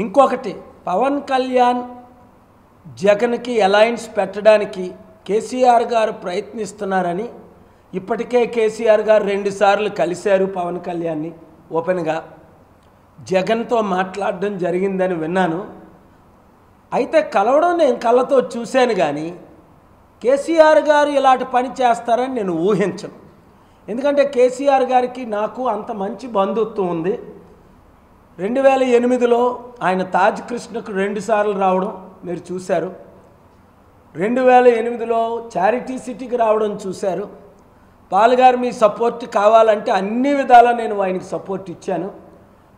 ఇంకొకటి పవన్ కళ్యాణ్ జగన్కి అలయన్స్ పెట్టడానికి కేసీఆర్ గారు ప్రయత్నిస్తున్నారని ఇప్పటికే కేసీఆర్ గారు 2 సార్లు కలిశారు పవన్ కళ్యాణ్ని ఓపెన్గా జగన్తో మాట్లాడడం జరిగిందని విన్నాను. అయితే కలవడం నేను కళ్ళతో చూశాను కానీ కేసీఆర్ గారు ఇలాంటి పని చేస్తారని నేను ఊహించను. ఎందుకంటే కేసీఆర్ గారికి నాకు అంత మంచి బంధుత్వం ఉంది. 2008లో ఆయన తాజ్ కృష్ణకు 2 సార్లు రావడం మీరు చూశారు. 2008లో చారిటీ సిటీకి రావడం చూశారు. పాల్గారు మీ సపోర్ట్ కావాలంటే అన్ని విధాలా నేను ఆయనకి సపోర్ట్ ఇచ్చాను.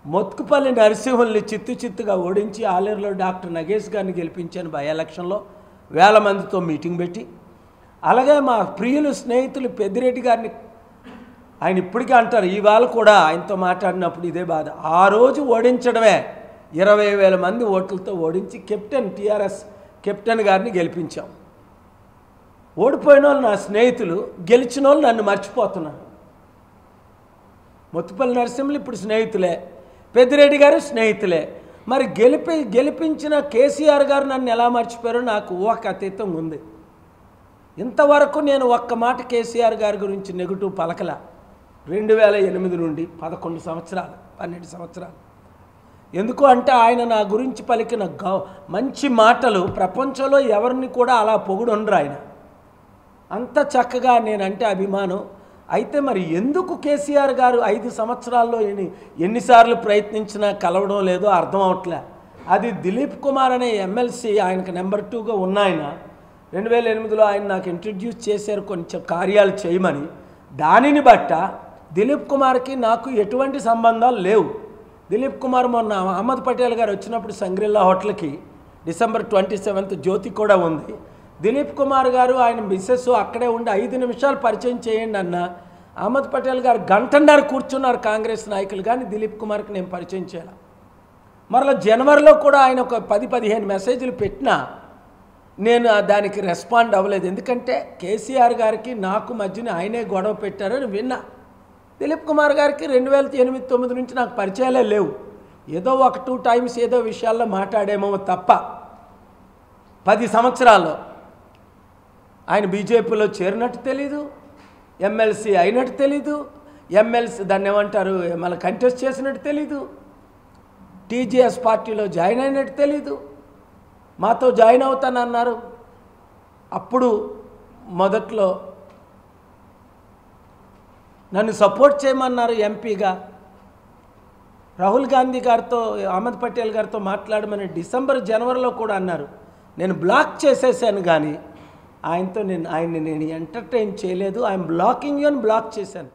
మొత్తుకుపల్లి నరసింహుల్ని చిత్తుగా ఓడించి ఆలేరులో డాక్టర్ నగేష్ గారిని గెలిపించాను బై ఎలక్షన్లో 1000 మందితో మీటింగ్ పెట్టి. అలాగే మా ప్రియులు స్నేహితులు పెద్దిరెడ్డి గారిని ఆయన ఇప్పటికీ అంటారు, ఇవాళ కూడా ఆయనతో మాట్లాడినప్పుడు ఇదే బాధ. ఆ రోజు ఓడించడమే 20,000 మంది ఓట్లతో ఓడించి టీఆర్ఎస్ కెప్టెన్ గారిని గెలిపించాం. ఓడిపోయిన వాళ్ళు నా స్నేహితులు, గెలిచిన వాళ్ళు నన్ను మర్చిపోతున్నారు. మొత్తుపల్లి నరసింహులు ఇప్పుడు స్నేహితులే, పెద్దిరెడ్డి గారు స్నేహితులే. మరి గెలిపించిన కేసీఆర్ గారు నన్ను ఎలా మర్చిపోయారో నాకు ఊహకు అతీతం ఉంది. ఇంతవరకు నేను ఒక్క మాట కేసీఆర్ గారి గురించి నెగిటివ్ పలకల. 2008 నుండి 11 సంవత్సరాలు 12 సంవత్సరాలు. ఎందుకు అంటే ఆయన నా గురించి పలికిన మంచి మాటలు ప్రపంచంలో ఎవరిని కూడా అలా పొగుడుండరు. ఆయన అంత చక్కగా నేనంటే అభిమానం. అయితే మరి ఎందుకు కేసీఆర్ గారు 5 సంవత్సరాల్లో ఎన్నిసార్లు ప్రయత్నించినా కలవడం లేదో అర్థం అవట్లే. అది దిలీప్ కుమార్ అనే ఎమ్మెల్సీ ఆయనకు నెంబర్ 2గా ఉన్నాయన 2008లో ఆయన నాకు ఇంట్రడ్యూస్ చేశారు కొంచెం కార్యాలు చేయమని. దానిని బట్ట దిలీప్ కుమార్కి నాకు ఎటువంటి సంబంధాలు లేవు. దిలీప్ కుమార్ మొన్న అహ్మద్ పటేల్ గారు వచ్చినప్పుడు సంగ్రిల్లా హోటల్కి December 27 జ్యోతి కూడా ఉంది. దిలీప్ కుమార్ గారు ఆయన మిస్సెస్ అక్కడే ఉండి 5 నిమిషాలు పరిచయం చేయండి అన్న. అహ్మద్ పటేల్ గారు గంటన్నర కూర్చున్నారు కాంగ్రెస్ నాయకులు, కానీ దిలీప్ కుమార్కి నేను పరిచయం చేయాలి. మరలా జనవరిలో కూడా ఆయన ఒక 10-15 మెసేజ్లు పెట్టినా నేను దానికి రెస్పాండ్ అవ్వలేదు. ఎందుకంటే కేసీఆర్ గారికి నాకు మధ్యన ఆయనే గొడవ పెట్టారని విన్నా. దిలీప్ కుమార్ గారికి 2008-9 నుంచి నాకు పరిచయాలే లేవు. ఏదో 1-2 టైమ్స్ ఏదో విషయాల్లో మాట్లాడేమో తప్ప 10 సంవత్సరాల్లో ఆయన బీజేపీలో చేరినట్టు తెలీదు, ఎమ్మెల్సీ అయినట్టు తెలీదు, ఎమ్మెల్సీ దాన్ని ఏమంటారు మళ్ళీ కంటెస్ట్ చేసినట్టు తెలీదు, టీజీఎస్ పార్టీలో జాయిన్ అయినట్టు తెలీదు. మాతో జాయిన్ అవుతానన్నారు. అప్పుడు మొదట్లో నన్ను సపోర్ట్ చేయమన్నారు ఎంపీగా. రాహుల్ గాంధీ గారితో అహ్మద్ పటేల్ గారితో మాట్లాడమని జనవరిలో కూడా అన్నారు. నేను బ్లాక్ చేసేసాను, కానీ ఆయనని నేను ఎంటర్టైన్ చేయలేదు. ఐఎమ్ బ్లాకింగ్ యూ అని బ్లాక్ చేశాను.